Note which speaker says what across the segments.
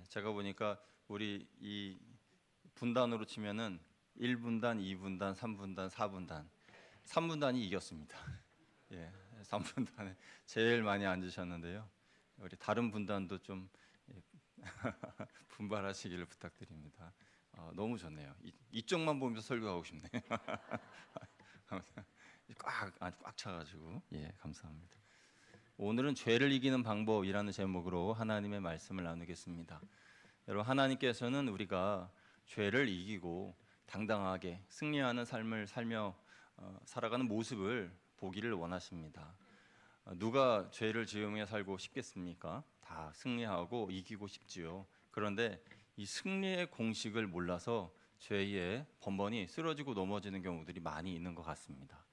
Speaker 1: 제가 보니까 우리 이 분단으로 치면은 1분단, 2분단, 3분단, 4분단. 3분단이 이겼습니다. 예, 3분단에 제일 많이 앉으셨는데요. 우리 다른 분단도 좀 예, 분발하시기를 부탁드립니다. 너무 좋네요. 이쪽만 보면서 설교하고 싶네요. 꽉 차가지고 예, 감사합니다. 오늘은 죄를 이기는 방법이라는 제목으로 하나님의 말씀을 나누겠습니다. 여러분, 하나님께서는 우리가 죄를 이기고 당당하게 승리하는 삶을 살며 살아가는 모습을 보기를 원하십니다. 누가 죄를 지으며 살고 싶겠습니까? 다 승리하고 이기고 싶지요. 그런데 이 승리의 공식을 몰라서 죄에 번번이 쓰러지고 넘어지는 경우들이 많이 있는 것 같습니다.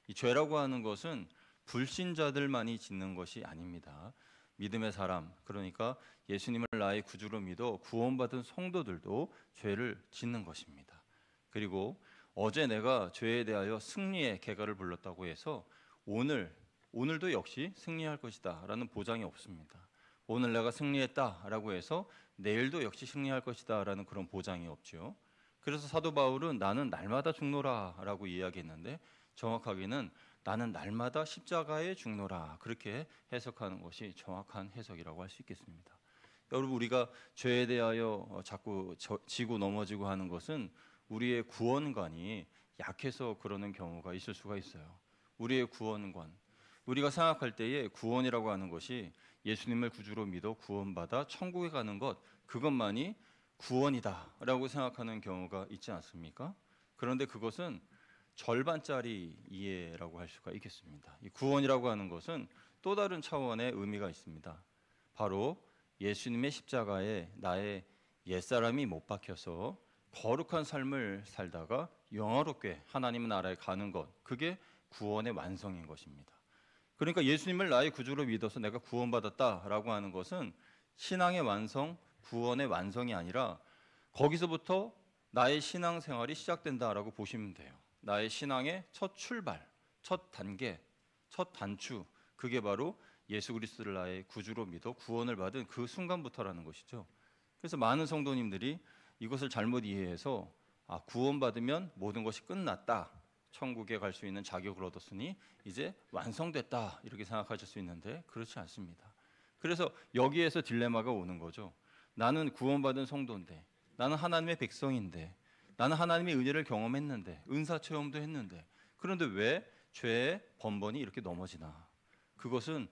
Speaker 1: 이 죄라고 하는 것은 불신자들만이 짓는 것이 아닙니다. 믿음의 사람, 그러니까 예수님을 나의 구주로 믿어 구원받은 성도들도 죄를 짓는 것입니다. 그리고 어제 내가 죄에 대하여 승리의 개가를 불렀다고 해서 오늘도 역시 승리할 것이다 라는 보장이 없습니다. 오늘 내가 승리했다라고 해서 내일도 역시 승리할 것이다 라는 그런 보장이 없죠. 그래서 사도 바울은 나는 날마다 죽노라 라고 이야기했는데, 정확하게는 나는 날마다 십자가에 죽노라, 그렇게 해석하는 것이 정확한 해석이라고 할 수 있겠습니다. 여러분, 우리가 죄에 대하여 자꾸 지고 넘어지고 하는 것은 우리의 구원관이 약해서 그러는 경우가 있을 수가 있어요. 우리의 구원관, 우리가 생각할 때에 구원이라고 하는 것이 예수님을 구주로 믿어 구원받아 천국에 가는 것, 그것만이 구원이다 라고 생각하는 경우가 있지 않습니까? 그런데 그것은 절반짜리 이해라고 할 수가 있겠습니다. 이 구원이라고 하는 것은 또 다른 차원의 의미가 있습니다. 바로 예수님의 십자가에 나의 옛사람이 못 박혀서 거룩한 삶을 살다가 영화롭게 하나님의 나라에 가는 것, 그게 구원의 완성인 것입니다. 그러니까 예수님을 나의 구주로 믿어서 내가 구원받았다라고 하는 것은 신앙의 완성, 구원의 완성이 아니라 거기서부터 나의 신앙생활이 시작된다라고 보시면 돼요. 나의 신앙의 첫 출발, 첫 단계, 첫 단추, 그게 바로 예수 그리스도를 나의 구주로 믿어 구원을 받은 그 순간부터라는 것이죠. 그래서 많은 성도님들이 이것을 잘못 이해해서 구원받으면 모든 것이 끝났다, 천국에 갈 수 있는 자격을 얻었으니 이제 완성됐다, 이렇게 생각하실 수 있는데 그렇지 않습니다. 그래서 여기에서 딜레마가 오는 거죠. 나는 구원받은 성도인데, 나는 하나님의 백성인데, 나는 하나님의 은혜를 경험했는데, 은사 체험도 했는데, 그런데 왜 죄에 번번이 이렇게 넘어지나? 그것은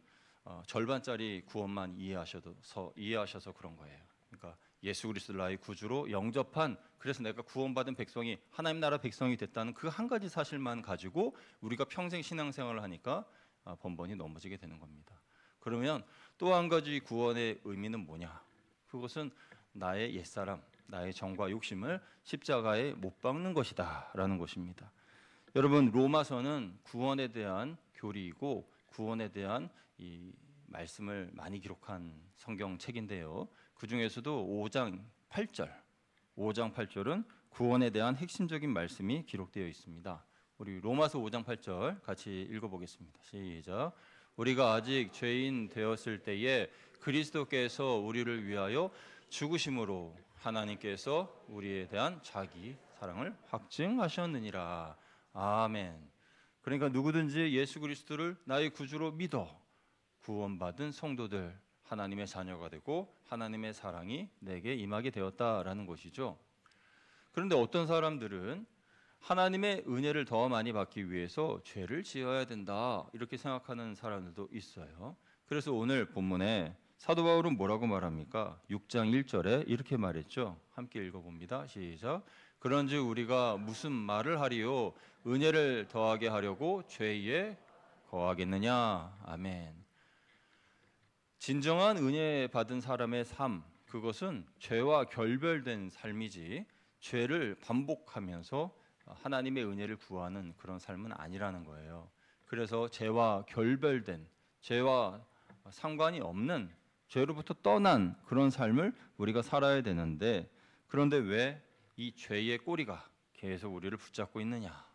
Speaker 1: 절반짜리 구원만 이해하셔서 그런 거예요. 그러니까 예수 그리스도를 나의 구주로 영접한, 그래서 내가 구원받은 백성이 하나님 나라 백성이 됐다는 그 한 가지 사실만 가지고 우리가 평생 신앙생활을 하니까 번번이 넘어지게 되는 겁니다. 그러면 또 한 가지 구원의 의미는 뭐냐? 그것은 나의 옛사람, 나의 정과 욕심을 십자가에 못 박는 것이다 라는 것입니다. 여러분, 로마서는 구원에 대한 교리이고 구원에 대한 이 말씀을 많이 기록한 성경책인데요. 그 중에서도 5장 8절은 구원에 대한 핵심적인 말씀이 기록되어 있습니다. 우리 로마서 5장 8절 같이 읽어보겠습니다. 시작. 우리가 아직 죄인 되었을 때에 그리스도께서 우리를 위하여 죽으심으로 하나님께서 우리에 대한 자기 사랑을 확증하셨느니라. 아멘. 그러니까 누구든지 예수 그리스도를 나의 구주로 믿어 구원받은 성도들, 하나님의 자녀가 되고 하나님의 사랑이 내게 임하게 되었다라는 것이죠. 그런데 어떤 사람들은 하나님의 은혜를 더 많이 받기 위해서 죄를 지어야 된다, 이렇게 생각하는 사람들도 있어요. 그래서 오늘 본문에 사도 바울은 뭐라고 말합니까? 6장 1절에 이렇게 말했죠. 함께 읽어봅니다. 시작. 그런즉 우리가 무슨 말을 하리요? 은혜를 더하게 하려고 죄에 거하겠느냐? 아멘. 진정한 은혜 받은 사람의 삶, 그것은 죄와 결별된 삶이지 죄를 반복하면서 하나님의 은혜를 구하는 그런 삶은 아니라는 거예요. 그래서 죄와 결별된, 죄와 상관이 없는, 죄로부터 떠난 그런 삶을 우리가 살아야 되는데, 그런데 왜 이 죄의 꼬리가 계속 우리를 붙잡고 있느냐?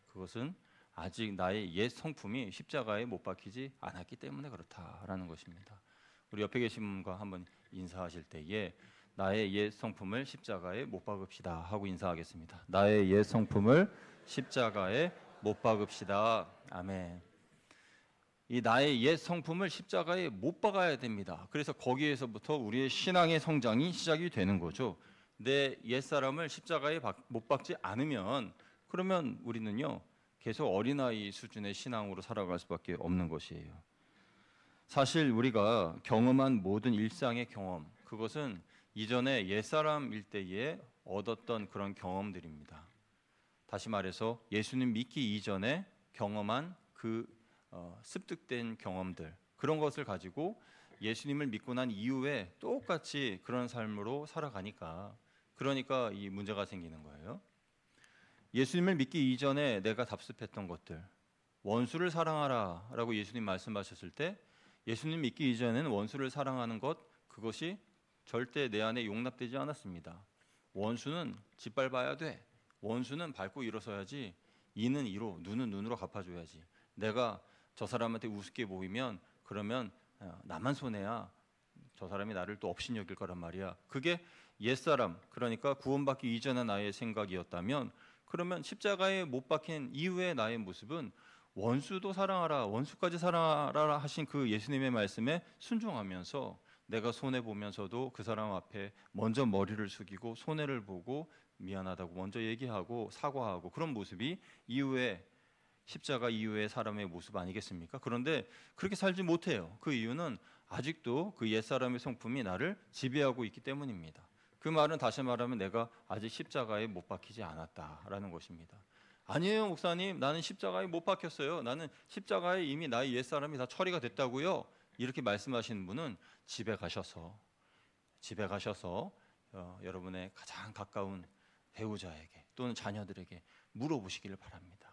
Speaker 1: 그것은 아직 나의 옛 성품이 십자가에 못 박히지 않았기 때문에 그렇다라는 것입니다. 우리 옆에 계신 분과 한번 인사하실 때에 나의 옛 성품을 십자가에 못 박읍시다 하고 인사하겠습니다. 나의 옛 성품을 십자가에 못 박읍시다. 아멘. 이 나의 옛 성품을 십자가에 못 박아야 됩니다. 그래서 거기에서부터 우리의 신앙의 성장이 시작이 되는 거죠. 내 옛사람을 십자가에 못 박지 않으면 그러면 우리는요 계속 어린아이 수준의 신앙으로 살아갈 수밖에 없는 것이에요. 사실 우리가 경험한 모든 일상의 경험, 그것은 이전에 옛사람일 때에 얻었던 그런 경험들입니다. 다시 말해서 예수님 믿기 이전에 경험한 그 습득된 경험들, 그런 것을 가지고 예수님을 믿고 난 이후에 똑같이 그런 삶으로 살아가니까 그러니까 이 문제가 생기는 거예요. 예수님을 믿기 이전에 내가 답습했던 것들, 원수를 사랑하라 라고 예수님 말씀하셨을 때 예수님 믿기 이전에는 원수를 사랑하는 것, 그것이 절대 내 안에 용납되지 않았습니다. 원수는 짓밟아야 돼. 원수는 밟고 일어서야지. 이는 이로, 눈은 눈으로 갚아줘야지. 내가 저 사람한테 우습게 보이면 그러면 나만 손해야. 저 사람이 나를 또 업신 여길 거란 말이야. 그게 옛사람, 그러니까 구원받기 이전의 나의 생각이었다면 그러면 십자가에 못 박힌 이후의 나의 모습은 원수도 사랑하라, 원수까지 사랑하라 하신 그 예수님의 말씀에 순종하면서 내가 손해보면서도 그 사람 앞에 먼저 머리를 숙이고 손해를 보고 미안하다고 먼저 얘기하고 사과하고 그런 모습이 이후에 십자가 이후의 사람의 모습 아니겠습니까? 그런데 그렇게 살지 못해요. 그 이유는 아직도 그 옛사람의 성품이 나를 지배하고 있기 때문입니다. 그 말은 다시 말하면 내가 아직 십자가에 못 박히지 않았다라는 것입니다. 아니에요, 목사님. 나는 십자가에 못 박혔어요. 나는 십자가에 이미 나의 옛사람이 다 처리가 됐다고요. 이렇게 말씀하시는 분은 집에 가셔서 여러분의 가장 가까운 배우자에게 또는 자녀들에게 물어보시기를 바랍니다.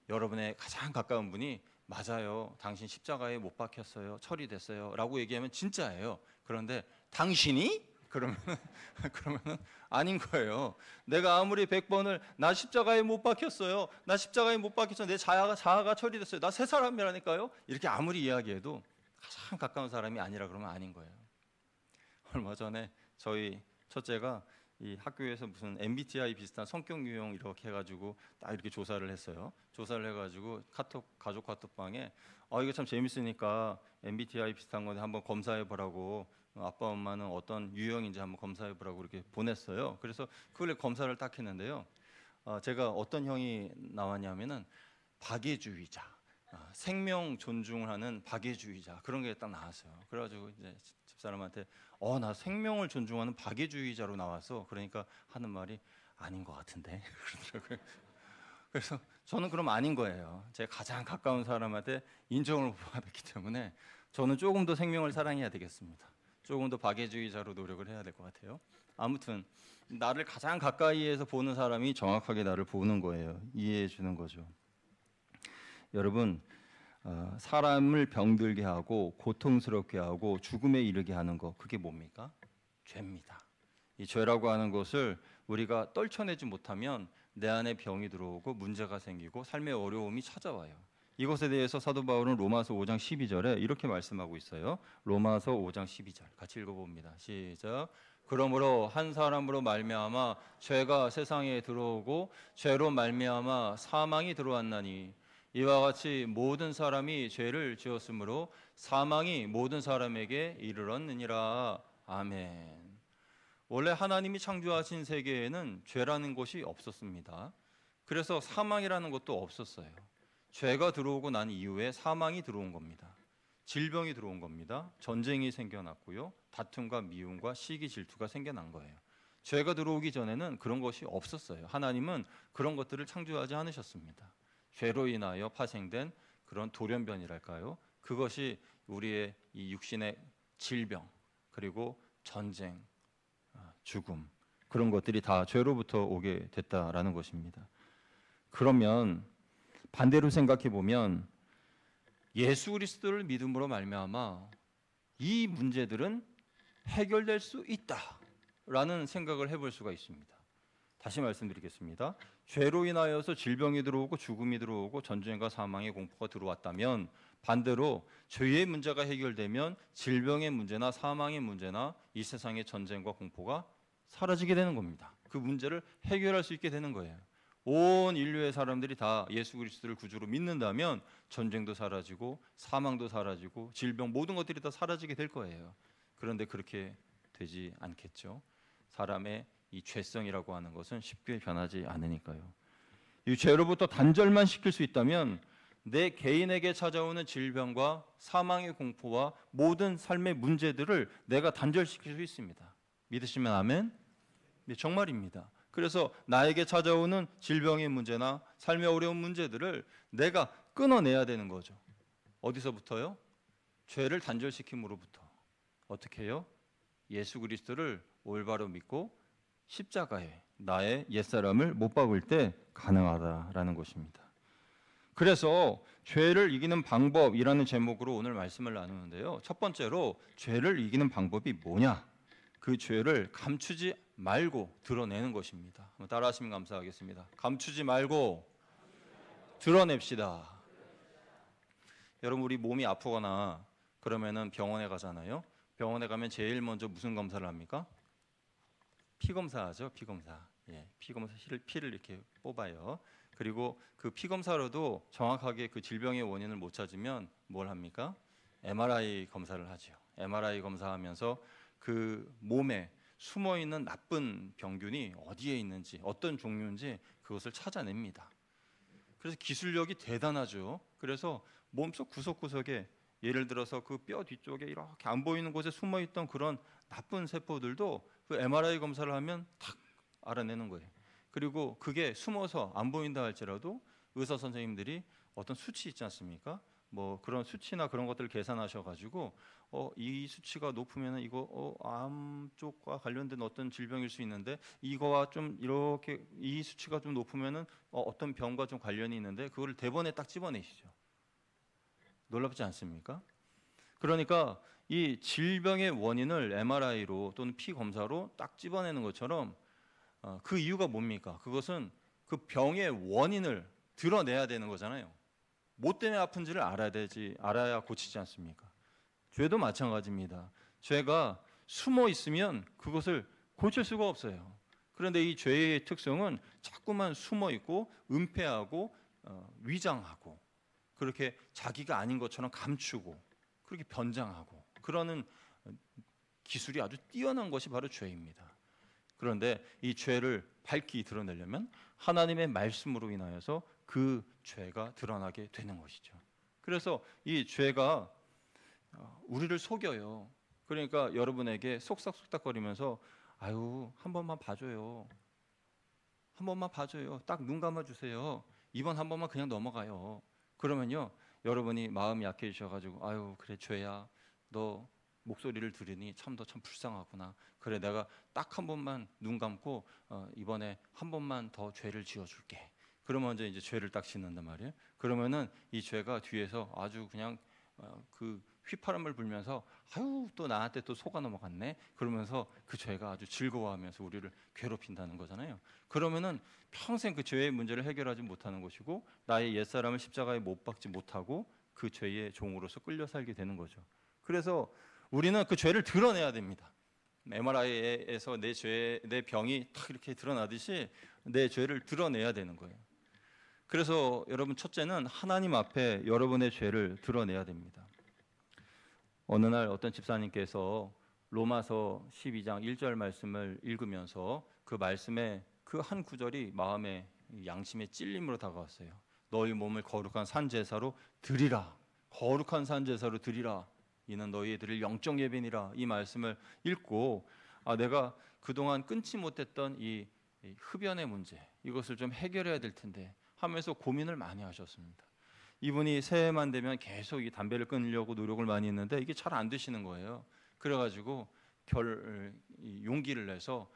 Speaker 1: 여러분의 가장 가까운 분이 맞아요, 당신 십자가에 못 박혔어요, 처리됐어요 라고 얘기하면 진짜예요. 그런데 당신이? 그러면은 아닌 거예요. 내가 아무리 100번을 나 십자가에 못 박혔어요, 나 십자가에 못 박혔어요, 내 자아가 처리됐어요, 나 새 사람이라니까요, 이렇게 아무리 이야기해도 가장 가까운 사람이 아니라 그러면 아닌 거예요. 얼마 전에 저희 첫째가 이 학교에서 무슨 MBTI 비슷한 성격 유형 이렇게 해가지고 딱 이렇게 조사를 했어요. 조사를 해가지고 가족 카톡방에 이거 참 재밌으니까 MBTI 비슷한 건데 한번 검사해 보라고, 아빠 엄마는 어떤 유형인지 한번 검사해 보라고 이렇게 보냈어요. 그래서 그걸 검사를 딱 했는데요. 제가 어떤 형이 나왔냐면은 박애주의자, 생명 존중을 하는 박애주의자, 그런 게 딱 나왔어요. 그래가지고 이제 집사람한테 나 생명을 존중하는 박애주의자로 나와서, 그러니까 하는 말이 아닌 것 같은데 그러더라고요. 그래서 저는 그럼 아닌 거예요. 제 가장 가까운 사람한테 인정을 못 받았기 때문에 저는 조금 더 생명을 사랑해야 되겠습니다. 조금 더 박애주의자로 노력을 해야 될 것 같아요. 아무튼 나를 가장 가까이에서 보는 사람이 정확하게 나를 보는 거예요. 이해해 주는 거죠. 여러분, 사람을 병들게 하고 고통스럽게 하고 죽음에 이르게 하는 거, 그게 뭡니까? 죄입니다. 이 죄라고 하는 것을 우리가 떨쳐내지 못하면 내 안에 병이 들어오고 문제가 생기고 삶의 어려움이 찾아와요. 이것에 대해서 사도 바울은 로마서 5장 12절에 이렇게 말씀하고 있어요. 로마서 5장 12절 같이 읽어봅니다. 시작. 그러므로 한 사람으로 말미암아 죄가 세상에 들어오고 죄로 말미암아 사망이 들어왔나니 이와 같이 모든 사람이 죄를 지었으므로 사망이 모든 사람에게 이르렀느니라. 아멘. 원래 하나님이 창조하신 세계에는 죄라는 것이 없었습니다. 그래서 사망이라는 것도 없었어요. 죄가 들어오고 난 이후에 사망이 들어온 겁니다. 질병이 들어온 겁니다. 전쟁이 생겨났고요. 다툼과 미움과 시기 질투가 생겨난 거예요. 죄가 들어오기 전에는 그런 것이 없었어요. 하나님은 그런 것들을 창조하지 않으셨습니다. 죄로 인하여 파생된 그런 돌연변이랄까요? 그것이 우리의 이 육신의 질병, 그리고 전쟁, 죽음, 그런 것들이 다 죄로부터 오게 됐다라는 것입니다. 그러면 반대로 생각해 보면 예수 그리스도를 믿음으로 말미암아 이 문제들은 해결될 수 있다라는 생각을 해볼 수가 있습니다. 다시 말씀드리겠습니다. 죄로 인하여서 질병이 들어오고 죽음이 들어오고 전쟁과 사망의 공포가 들어왔다면 반대로 죄의 문제가 해결되면 질병의 문제나 사망의 문제나 이 세상의 전쟁과 공포가 사라지게 되는 겁니다. 그 문제를 해결할 수 있게 되는 거예요. 온 인류의 사람들이 다 예수 그리스도를 구주로 믿는다면 전쟁도 사라지고 사망도 사라지고 질병 모든 것들이 다 사라지게 될 거예요. 그런데 그렇게 되지 않겠죠. 사람의 이 죄성이라고 하는 것은 쉽게 변하지 않으니까요. 이 죄로부터 단절만 시킬 수 있다면 내 개인에게 찾아오는 질병과 사망의 공포와 모든 삶의 문제들을 내가 단절시킬 수 있습니다. 믿으시면 아멘? 네, 정말입니다. 그래서 나에게 찾아오는 질병의 문제나 삶의 어려운 문제들을 내가 끊어내야 되는 거죠. 어디서부터요? 죄를 단절시킴으로부터. 어떻게 해요? 예수 그리스도를 올바로 믿고 십자가에 나의 옛사람을 못 박을 때 가능하다라는 것입니다. 그래서 죄를 이기는 방법이라는 제목으로 오늘 말씀을 나누는데요. 첫 번째로 죄를 이기는 방법이 뭐냐? 그 죄를 감추지 말고 드러내는 것입니다. 한번 따라하시면 감사하겠습니다. 감추지 말고 드러냅시다. 여러분 우리 몸이 아프거나 그러면은 병원에 가잖아요. 병원에 가면 제일 먼저 무슨 검사를 합니까? 피 검사하죠. 피 검사. 예, 피 검사 피를 이렇게 뽑아요. 그리고 그 피 검사로도 정확하게 그 질병의 원인을 못 찾으면 뭘 합니까? MRI 검사를 하죠. MRI 검사하면서 그 몸에 숨어 있는 나쁜 병균이 어디에 있는지 어떤 종류인지 그것을 찾아냅니다. 그래서 기술력이 대단하죠. 그래서 몸속 구석구석에 예를 들어서 그 뼈 뒤쪽에 이렇게 안 보이는 곳에 숨어 있던 그런 나쁜 세포들도 그 MRI 검사를 하면 탁 알아내는 거예요. 그리고 그게 숨어서 안 보인다 할지라도 의사 선생님들이 어떤 수치 있지 않습니까? 뭐 그런 수치나 그런 것들을 계산하셔가지고 이 수치가 높으면 이거 암 쪽과 관련된 어떤 질병일 수 있는데 이거와 좀 이렇게 이 수치가 좀 높으면은 어떤 병과 좀 관련이 있는데 그거를 대번에 딱 집어내시죠. 놀랍지 않습니까? 그러니까 이 질병의 원인을 MRI로 또는 피 검사로 딱 집어내는 것처럼 그 이유가 뭡니까? 그것은 그 병의 원인을 드러내야 되는 거잖아요. 뭐 때문에 아픈지를 알아야 고치지 않습니까? 죄도 마찬가지입니다. 죄가 숨어 있으면 그것을 고칠 수가 없어요. 그런데 이 죄의 특성은 자꾸만 숨어 있고 은폐하고 위장하고 그렇게 자기가 아닌 것처럼 감추고 그렇게 변장하고 그러는 기술이 아주 뛰어난 것이 바로 죄입니다. 그런데 이 죄를 밝히 드러내려면 하나님의 말씀으로 인하여서 그 죄가 드러나게 되는 것이죠. 그래서 이 죄가 우리를 속여요. 그러니까 여러분에게 속삭속삭거리면서 아유 한 번만 봐줘요. 한 번만 봐줘요. 딱 눈 감아주세요. 이번 한 번만 그냥 넘어가요. 그러면요 여러분이 마음이 약해지셔가지고 아유 그래 죄야 너 목소리를 들으니 참 불쌍하구나. 그래 내가 딱 한 번만 눈 감고 이번에 한 번만 더 죄를 지어줄게. 그러면 이제 죄를 딱 짓는단 말이에요. 그러면은 이 죄가 뒤에서 아주 그냥 그 휘파람을 불면서 아유 또 나한테 또 속아 넘어갔네. 그러면서 그 죄가 아주 즐거워하면서 우리를 괴롭힌다는 거잖아요. 그러면은 평생 그 죄의 문제를 해결하지 못하는 것이고 나의 옛사람을 십자가에 못 박지 못하고 그 죄의 종으로서 끌려 살게 되는 거죠. 그래서 우리는 그 죄를 드러내야 됩니다. MRI에서 내 병이 탁 이렇게 드러나듯이 내 죄를 드러내야 되는 거예요. 그래서 여러분 첫째는 하나님 앞에 여러분의 죄를 드러내야 됩니다. 어느 날 어떤 집사님께서 로마서 12장 1절 말씀을 읽으면서 그 말씀의 그 한 구절이 마음에 양심의 찔림으로 다가왔어요. 너희 몸을 거룩한 산제사로 드리라. 거룩한 산제사로 드리라. 이는 너희의 드릴 영적 예배니라. 이 말씀을 읽고 내가 그동안 끊지 못했던 이 흡연의 문제 이것을 좀 해결해야 될 텐데 하면서 고민을 많이 하셨습니다. 이분이 새해만 되면 계속 이 담배를 끊으려고 노력을 많이 했는데 이게 잘 안 되시는 거예요. 그래가지고 용기를 내서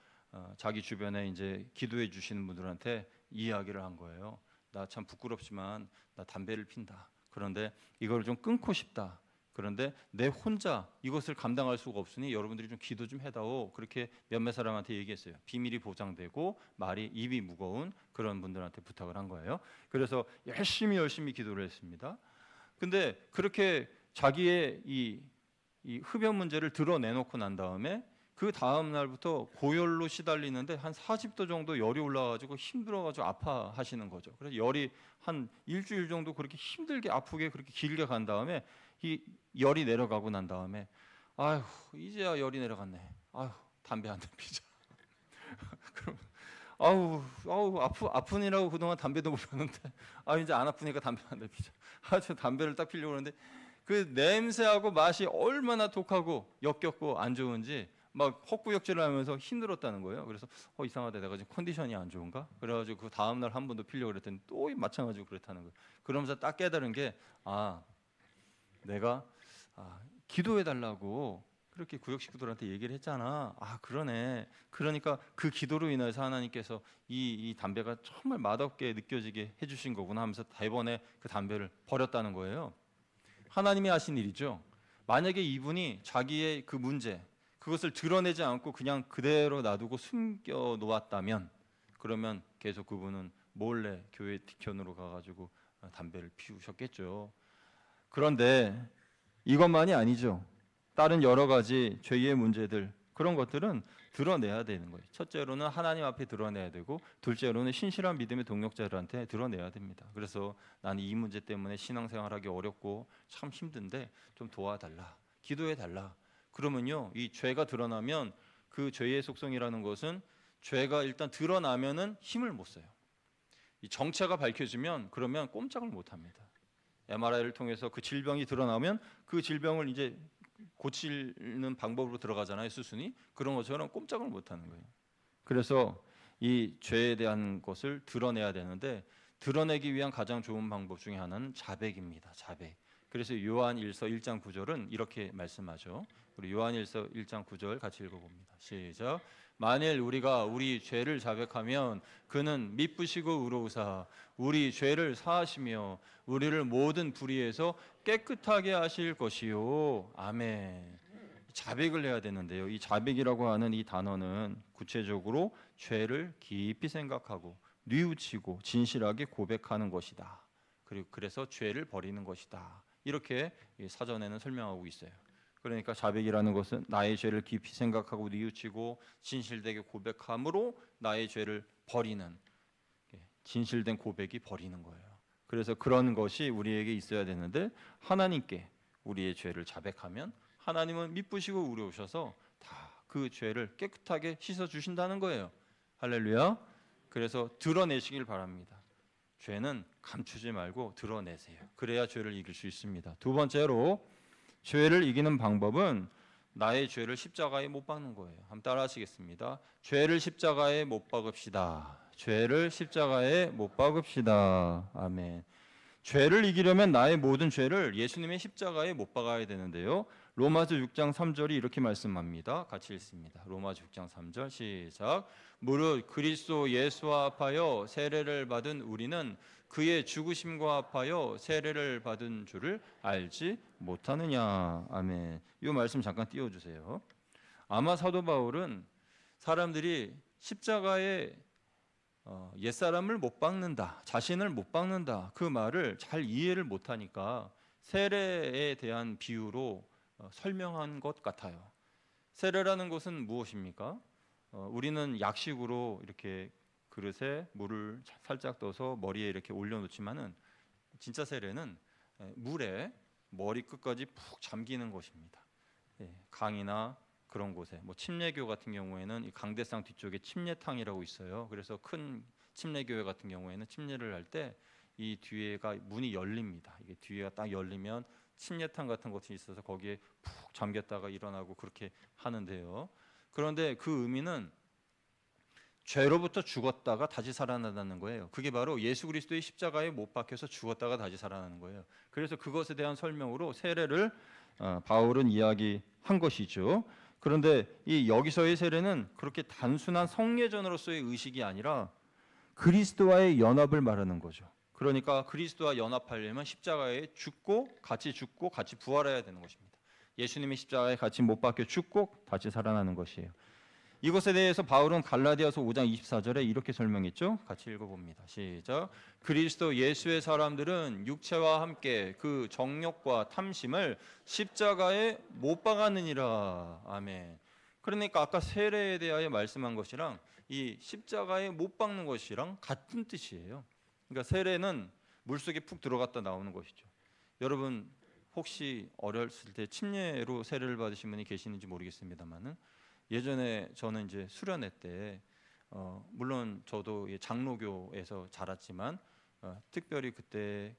Speaker 1: 자기 주변에 이제 기도해 주시는 분들한테 이야기를 한 거예요. 나 참 부끄럽지만 나 담배를 핀다. 그런데 이걸 좀 끊고 싶다. 그런데 내 혼자 이것을 감당할 수가 없으니 여러분들이 좀 기도 좀 해다오. 그렇게 몇몇 사람한테 얘기했어요. 비밀이 보장되고 입이 무거운 그런 분들한테 부탁을 한 거예요. 그래서 열심히 기도를 했습니다. 근데 그렇게 자기의 이 흡연 문제를 드러내놓고 난 다음에 그 다음 날부터 고열로 시달리는데 한 40도 정도 열이 올라가지고 힘들어가지고 아파하시는 거죠. 그래서 열이 한 일주일 정도 그렇게 힘들게 아프게 그렇게 길게 간 다음에 이 열이 내려가고 난 다음에 아휴 이제야 열이 내려갔네. 아휴 담배 한 대 피자. 그럼 아우 아프니라고 그동안 담배도 못 폈는데 이제 안 아프니까 담배 한 대 피자. 저 담배를 딱 피려고 하는데 그 냄새하고 맛이 얼마나 독하고 역겹고 안 좋은지 막 헛구역질을 하면서 힘들었다는 거예요. 그래서 이상하다, 내가 지금 컨디션이 안 좋은가? 그래가지고 그 다음 날 한 번 더 피려고 그랬더니 또 마찬가지로 그렇다는 거예요. 그러면서 딱 깨달은 게 내가 기도해 달라고 그렇게 구역 식구들한테 얘기를 했잖아. 그러네. 그러니까 그 기도로 인해서 하나님께서 이 담배가 정말 맛없게 느껴지게 해주신 거구나 하면서 이번에 그 담배를 버렸다는 거예요. 하나님이 하신 일이죠. 만약에 이분이 자기의 그 문제, 그것을 드러내지 않고 그냥 그대로 놔두고 숨겨 놓았다면, 그러면 계속 그분은 몰래 교회 뒤편으로 가가지고 담배를 피우셨겠죠. 그런데 이것만이 아니죠. 다른 여러 가지 죄의 문제들, 그런 것들은 드러내야 되는 거예요. 첫째로는 하나님 앞에 드러내야 되고, 둘째로는 신실한 믿음의 동역자들한테 드러내야 됩니다. 그래서 나는 이 문제 때문에 신앙생활하기 어렵고 참 힘든데 좀 도와달라, 기도해달라. 그러면요, 이 죄가 드러나면 그 죄의 속성이라는 것은 죄가 일단 드러나면은 힘을 못 써요. 이 정체가 밝혀지면 그러면 꼼짝을 못 합니다. MRI를 통해서 그 질병이 드러나면 그 질병을 이제 고치는 방법으로 들어가잖아요, 수순이. 그런 것처럼 꼼짝을 못 하는 거예요. 그래서 이 죄에 대한 것을 드러내야 되는데, 드러내기 위한 가장 좋은 방법 중에 하나는 자백입니다. 자백. 그래서 요한일서 1장 9절은 이렇게 말씀하죠. 우리 요한일서 1장 9절 같이 읽어봅니다. 시작. 만일 우리가 우리 죄를 자백하면 그는 미쁘시고 의로우사 우리 죄를 사하시며 우리를 모든 불의에서 깨끗하게 하실 것이요. 아멘. 자백을 해야 되는데요. 이 자백이라고 하는 이 단어는 구체적으로 죄를 깊이 생각하고 뉘우치고 진실하게 고백하는 것이다. 그리고 그래서 죄를 버리는 것이다. 이렇게 사전에는 설명하고 있어요. 그러니까 자백이라는 것은 나의 죄를 깊이 생각하고 뉘우치고 진실되게 고백함으로 나의 죄를 버리는, 진실된 고백이 버리는 거예요. 그래서 그런 것이 우리에게 있어야 되는데, 하나님께 우리의 죄를 자백하면 하나님은 미쁘시고 의로우셔서 다 그 죄를 깨끗하게 씻어 주신다는 거예요. 할렐루야. 그래서 드러내시길 바랍니다. 죄는 감추지 말고 드러내세요. 그래야 죄를 이길 수 있습니다. 두 번째로, 죄를 이기는 방법은 나의 죄를 십자가에 못 박는 거예요. 한번 따라 하시겠습니다. 죄를 십자가에 못 박읍시다. 죄를 십자가에 못 박읍시다. 아멘. 죄를 이기려면 나의 모든 죄를 예수님의 십자가에 못 박아야 되는데요. 로마서 6장 3절이 이렇게 말씀합니다. 같이 읽습니다. 로마서 6장 3절 시작. 무릇 그리스도 예수와 합하여 세례를 받은 우리는 그의 죽으심과 합하여 세례를 받은 줄을 알지 못하느냐. 아멘. 이 말씀 잠깐 띄워주세요. 아마 사도 바울은 사람들이 십자가에 옛사람을 못 박는다, 자신을 못 박는다, 그 말을 잘 이해를 못하니까 세례에 대한 비유로 설명한 것 같아요. 세례라는 것은 무엇입니까? 우리는 약식으로 이렇게 그릇에 물을 살짝 떠서 머리에 이렇게 올려놓지만은 진짜 세례는 물에 머리 끝까지 푹 잠기는 것입니다. 강이나 그런 곳에, 침례교 같은 경우에는 이 강대상 뒤쪽에 침례탕이라고 있어요. 그래서 큰 침례교회 같은 경우에는 침례를 할 때 이 뒤에가 문이 열립니다. 이게 뒤에가 딱 열리면 침례탕 같은 것이 있어서 거기에 푹 잠겼다가 일어나고 그렇게 하는데요. 그런데 그 의미는 죄로부터 죽었다가 다시 살아난다는 거예요. 그게 바로 예수 그리스도의 십자가에 못 박혀서 죽었다가 다시 살아나는 거예요. 그래서 그것에 대한 설명으로 세례를 바울은 이야기한 것이죠. 그런데 이 여기서의 세례는 그렇게 단순한 성례전으로서의 의식이 아니라 그리스도와의 연합을 말하는 거죠. 그러니까 그리스도와 연합하려면 십자가에 죽고 같이 부활해야 되는 것입니다. 예수님이 십자가에 같이 못 박혀 죽고 다시 살아나는 것이에요. 이것에 대해서 바울은 갈라디아서 5장 24절에 이렇게 설명했죠. 같이 읽어봅니다. 시작. 그리스도 예수의 사람들은 육체와 함께 그 정욕과 탐심을 십자가에 못 박았느니라. 아멘. 그러니까 아까 세례에 대하여 말씀한 것이랑 이 십자가에 못 박는 것이랑 같은 뜻이에요. 그러니까 세례는 물속에 푹 들어갔다 나오는 것이죠. 여러분 혹시 어렸을 때 침례로 세례를 받으신 분이 계시는지 모르겠습니다만은 예전에 저는 이제 수련회 때 물론 저도 장로교에서 자랐지만 특별히 그때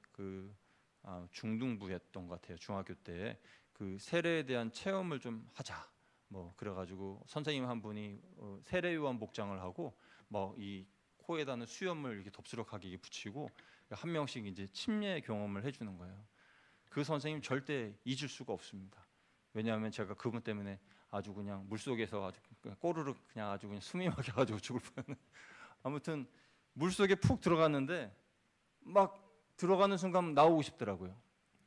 Speaker 1: 중등부였던 것 같아요. 중학교 때 그 세례에 대한 체험을 좀 하자. 뭐 그래가지고 선생님 한 분이 세례요한 복장을 하고 뭐 이 코에다는 수염을 이렇게 덥수룩하게 붙이고 한 명씩 이제 침례 경험을 해주는 거예요. 그 선생님 절대 잊을 수가 없습니다. 왜냐하면 제가 그분 때문에 아주 그냥 물속에서 아주 꼬르륵 그냥 아주 그냥 숨이 막혀가지고 죽을 뻔했네. 아무튼 물속에 푹 들어갔는데 막 들어가는 순간 나오고 싶더라고요.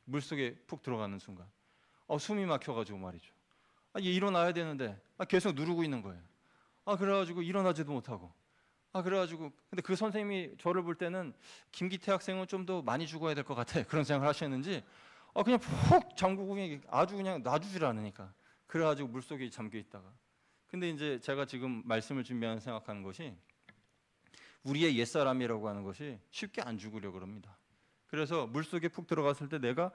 Speaker 1: 물속에 푹 들어가는 순간 숨이 막혀가지고 말이죠. 일어나야 되는데 계속 누르고 있는 거예요. 그래가지고 일어나지도 못하고 그래가지고 근데 그 선생님이 저를 볼 때는 김기태 학생은 좀 더 많이 죽어야 될 것 같아 그런 생각을 하셨는지 그냥 푹 잠그고 아주 그냥 놔주질 않으니까 그래가지고 물속에 잠겨 있다가 근데 이제 제가 지금 말씀을 준비하는 생각하는 것이 우리의 옛사람이라고 하는 것이 쉽게 안 죽으려고 합니다. 그래서 물속에 푹 들어갔을 때 내가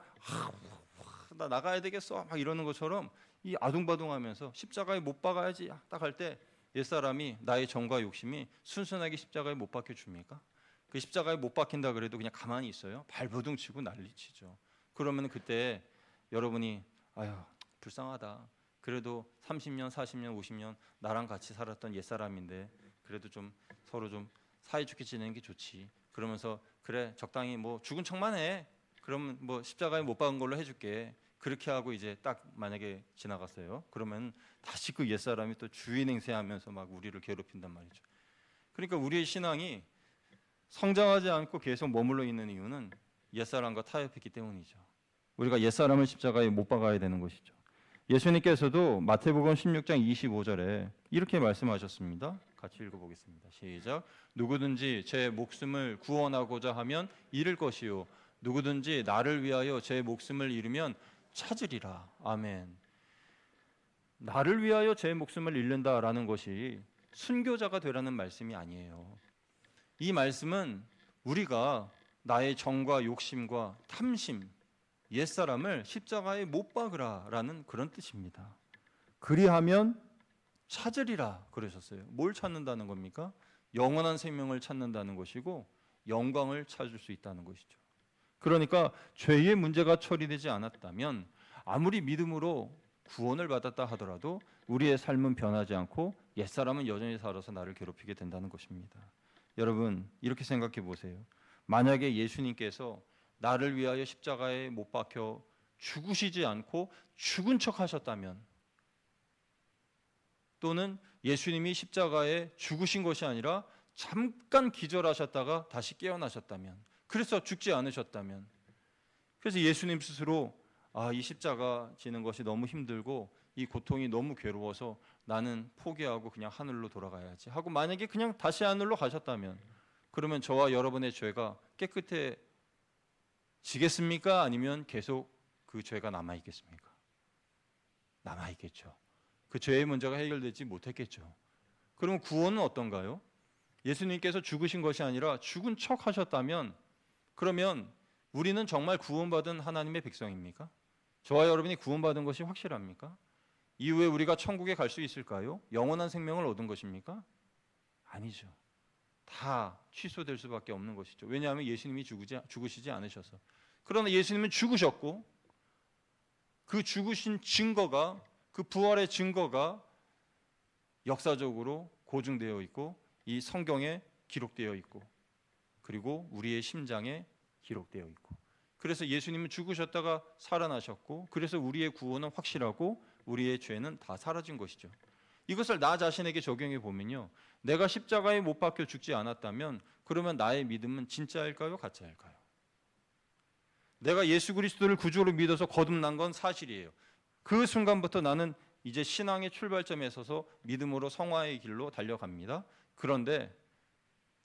Speaker 1: 나 나가야 되겠어 막 이러는 것처럼 이 아둥바둥하면서 십자가에 못 박아야지 딱 할 때 옛사람이 나의 정과 욕심이 순순하게 십자가에 못 박혀 줍니까? 그 십자가에 못 박힌다 그래도 그냥 가만히 있어요? 발버둥 치고 난리치죠. 그러면 그때 여러분이 아유 불쌍하다. 그래도 30년, 40년, 50년 나랑 같이 살았던 옛사람인데 그래도 좀 서로 좀 사이좋게 지내는 게 좋지. 그러면서 그래 적당히 뭐 죽은 척만 해. 그러면 뭐 십자가에 못 박은 걸로 해줄게. 그렇게 하고 이제 딱 만약에 지나갔어요. 그러면 다시 그 옛사람이 또 주인 행세하면서 막 우리를 괴롭힌단 말이죠. 그러니까 우리의 신앙이 성장하지 않고 계속 머물러 있는 이유는 옛사람과 타협했기 때문이죠. 우리가 옛사람을 십자가에 못 박아야 되는 것이죠. 예수님께서도 마태복음 16장 25절에 이렇게 말씀하셨습니다. 같이 읽어보겠습니다. 시작. 누구든지 제 목숨을 구원하고자 하면 잃을 것이요 누구든지 나를 위하여 제 목숨을 잃으면 찾으리라. 아멘. 나를 위하여 제 목숨을 잃는다라는 것이 순교자가 되라는 말씀이 아니에요. 이 말씀은 우리가 나의 정과 욕심과 탐심, 옛사람을 십자가에 못 박으라라는 그런 뜻입니다. 그리하면 찾으리라 그러셨어요. 뭘 찾는다는 겁니까? 영원한 생명을 찾는다는 것이고 영광을 찾을 수 있다는 것이죠. 그러니까 죄의 문제가 처리되지 않았다면 아무리 믿음으로 구원을 받았다 하더라도 우리의 삶은 변하지 않고 옛사람은 여전히 살아서 나를 괴롭히게 된다는 것입니다. 여러분 이렇게 생각해 보세요. 만약에 예수님께서 나를 위하여 십자가에 못 박혀 죽으시지 않고 죽은 척 하셨다면 또는 예수님이 십자가에 죽으신 것이 아니라 잠깐 기절하셨다가 다시 깨어나셨다면 그래서 죽지 않으셨다면 그래서 예수님 스스로 이 십자가 지는 것이 너무 힘들고 이 고통이 너무 괴로워서 나는 포기하고 그냥 하늘로 돌아가야지 하고 만약에 그냥 다시 하늘로 가셨다면 그러면 저와 여러분의 죄가 깨끗해지겠습니까? 아니면 계속 그 죄가 남아있겠습니까? 남아있겠죠. 그 죄의 문제가 해결되지 못했겠죠. 그럼 구원은 어떤가요? 예수님께서 죽으신 것이 아니라 죽은 척 하셨다면 그러면 우리는 정말 구원받은 하나님의 백성입니까? 저와 여러분이 구원받은 것이 확실합니까? 이후에 우리가 천국에 갈 수 있을까요? 영원한 생명을 얻은 것입니까? 아니죠. 다 취소될 수밖에 없는 것이죠. 왜냐하면 예수님이 죽으시지 않으셔서. 그러나 예수님은 죽으셨고 그 죽으신 증거가 그 부활의 증거가 역사적으로 고증되어 있고 이 성경에 기록되어 있고 그리고 우리의 심장에 기록되어 있고 그래서 예수님은 죽으셨다가 살아나셨고 그래서 우리의 구원은 확실하고 우리의 죄는 다 사라진 것이죠. 이것을 나 자신에게 적용해 보면요. 내가 십자가에 못 박혀 죽지 않았다면 그러면 나의 믿음은 진짜일까요? 가짜일까요? 내가 예수 그리스도를 구주로 믿어서 거듭난 건 사실이에요. 그 순간부터 나는 이제 신앙의 출발점에 서서 믿음으로 성화의 길로 달려갑니다. 그런데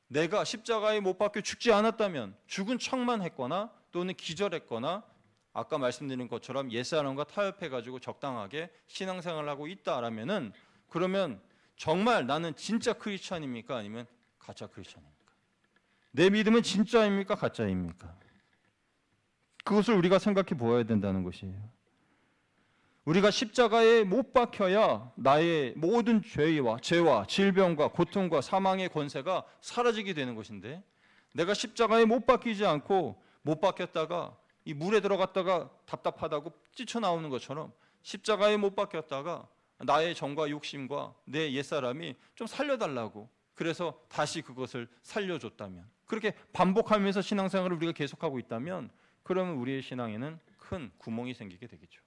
Speaker 1: 내가 십자가에 못 박혀 죽지 않았다면, 죽은 척만 했거나 또는 기절했거나 아까 말씀드린 것처럼 옛사람과 타협해가지고 적당하게 신앙생활을 하고 있다라면은, 그러면 정말 나는 진짜 크리스찬입니까? 아니면 가짜 크리스찬입니까? 내 믿음은 진짜입니까? 가짜입니까? 그것을 우리가 생각해 보아야 된다는 것이에요. 우리가 십자가에 못 박혀야 나의 모든 죄와 질병과 고통과 사망의 권세가 사라지게 되는 것인데, 내가 십자가에 못 박히지 않고 못 박혔다가 이 물에 들어갔다가 답답하다고 뛰쳐나오는 것처럼 십자가에 못 박혔다가 나의 정과 욕심과 내 옛사람이 좀 살려달라고, 그래서 다시 그것을 살려줬다면, 그렇게 반복하면서 신앙생활을 우리가 계속하고 있다면, 그러면 우리의 신앙에는 큰 구멍이 생기게 되겠죠.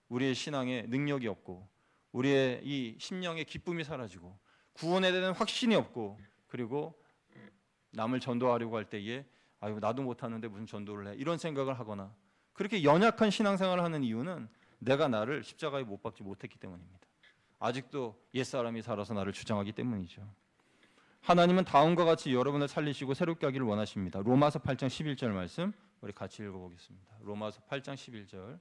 Speaker 1: 우리의 신앙에 능력이 없고, 우리의 이 심령의 기쁨이 사라지고, 구원에 대한 확신이 없고, 그리고 남을 전도하려고 할 때에 아유 나도 못하는데 무슨 전도를 해, 이런 생각을 하거나, 그렇게 연약한 신앙생활을 하는 이유는 내가 나를 십자가에 못 박지 못했기 때문입니다. 아직도 옛사람이 살아서 나를 주장하기 때문이죠. 하나님은 다음과 같이 여러분을 살리시고 새롭게 하기를 원하십니다. 로마서 8장 11절 말씀 우리 같이 읽어보겠습니다. 로마서 8장 11절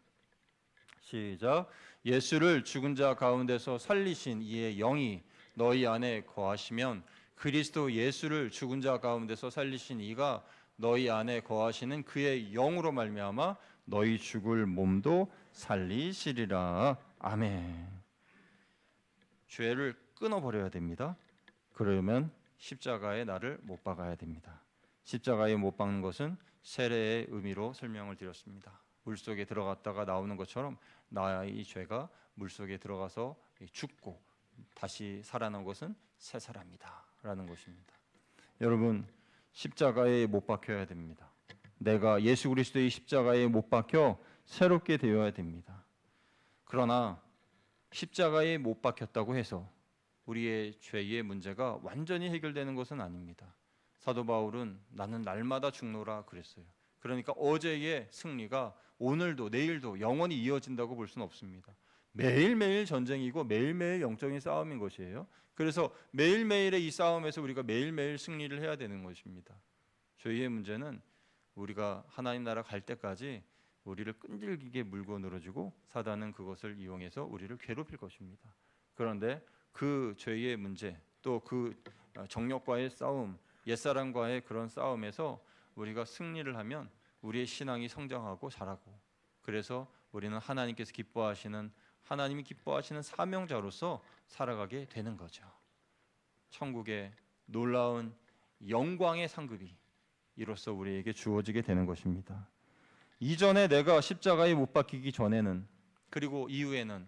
Speaker 1: 시작. 예수를 죽은 자 가운데서 살리신 이의 영이 너희 안에 거하시면 그리스도 예수를 죽은 자 가운데서 살리신 이가 너희 안에 거하시는 그의 영으로 말미암아 너희 죽을 몸도 살리시리라. 아멘. 죄를 끊어버려야 됩니다. 그러면 십자가에 나를 못 박아야 됩니다. 십자가에 못 박는 것은 세례의 의미로 설명을 드렸습니다. 물속에 들어갔다가 나오는 것처럼 나의 죄가 물속에 들어가서 죽고 다시 살아난 것은 새 사람이다 라는 것입니다. 여러분, 십자가에 못 박혀야 됩니다. 내가 예수 그리스도의 십자가에 못 박혀 새롭게 되어야 됩니다. 그러나 십자가에 못 박혔다고 해서 우리의 죄의 문제가 완전히 해결되는 것은 아닙니다. 사도 바울은 나는 날마다 죽노라 그랬어요. 그러니까 어제의 승리가 오늘도 내일도 영원히 이어진다고 볼 수는 없습니다. 매일매일 전쟁이고 매일매일 영적인 싸움인 것이에요. 그래서 매일매일의 이 싸움에서 우리가 매일매일 승리를 해야 되는 것입니다. 죄의 문제는 우리가 하나님 나라 갈 때까지 우리를 끈질기게 물고 늘어주고 사단은 그것을 이용해서 우리를 괴롭힐 것입니다. 그런데 그 죄의 문제, 또 그 정욕과의 싸움, 옛사람과의 그런 싸움에서 우리가 승리를 하면 우리의 신앙이 성장하고 자라고, 그래서 우리는 하나님께서 기뻐하시는, 하나님이 기뻐하시는 사명자로서 살아가게 되는 거죠. 천국의 놀라운 영광의 상급이 이로써 우리에게 주어지게 되는 것입니다. 이전에 내가 십자가에 못 박히기 전에는, 그리고 이후에는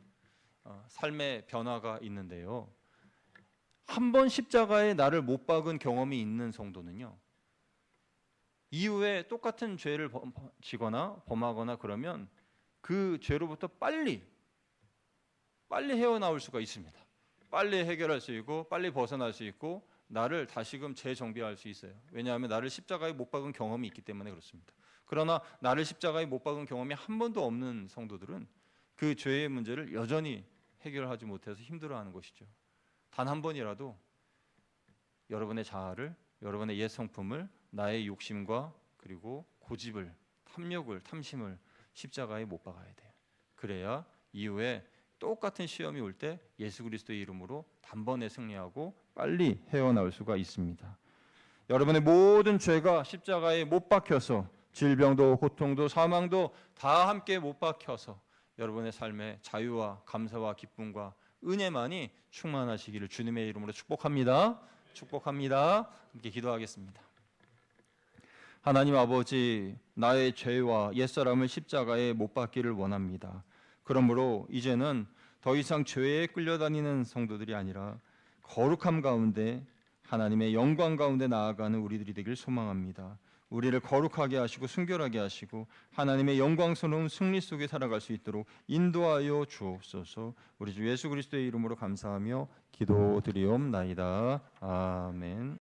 Speaker 1: 삶의 변화가 있는데요. 한 번 십자가에 나를 못 박은 경험이 있는 성도는요, 이후에 똑같은 죄를 지거나 범하거나 그러면 그 죄로부터 빨리 헤어나올 수가 있습니다. 빨리 해결할 수 있고 빨리 벗어날 수 있고 나를 다시금 재정비할 수 있어요. 왜냐하면 나를 십자가에 못 박은 경험이 있기 때문에 그렇습니다. 그러나 나를 십자가에 못 박은 경험이 한 번도 없는 성도들은 그 죄의 문제를 여전히 해결하지 못해서 힘들어하는 것이죠. 단 한 번이라도 여러분의 자아를, 여러분의 옛 성품을, 나의 욕심과 그리고 고집을, 탐욕을, 탐심을 십자가에 못 박아야 돼요. 그래야 이후에 똑같은 시험이 올 때 예수 그리스도의 이름으로 단번에 승리하고 빨리 헤어나올 수가 있습니다. 여러분의 모든 죄가 십자가에 못 박혀서 질병도 고통도 사망도 다 함께 못 박혀서 여러분의 삶에 자유와 감사와 기쁨과 은혜만이 충만하시기를 주님의 이름으로 축복합니다. 축복합니다. 함께 기도하겠습니다. 하나님 아버지, 나의 죄와 옛사람을 십자가에 못 박기를 원합니다. 그러므로 이제는 더 이상 죄에 끌려다니는 성도들이 아니라 거룩함 가운데 하나님의 영광 가운데 나아가는 우리들이 되길 소망합니다. 우리를 거룩하게 하시고 순결하게 하시고 하나님의 영광스러운 승리 속에 살아갈 수 있도록 인도하여 주옵소서. 우리 주 예수 그리스도의 이름으로 감사하며 기도드리옵나이다. 아멘.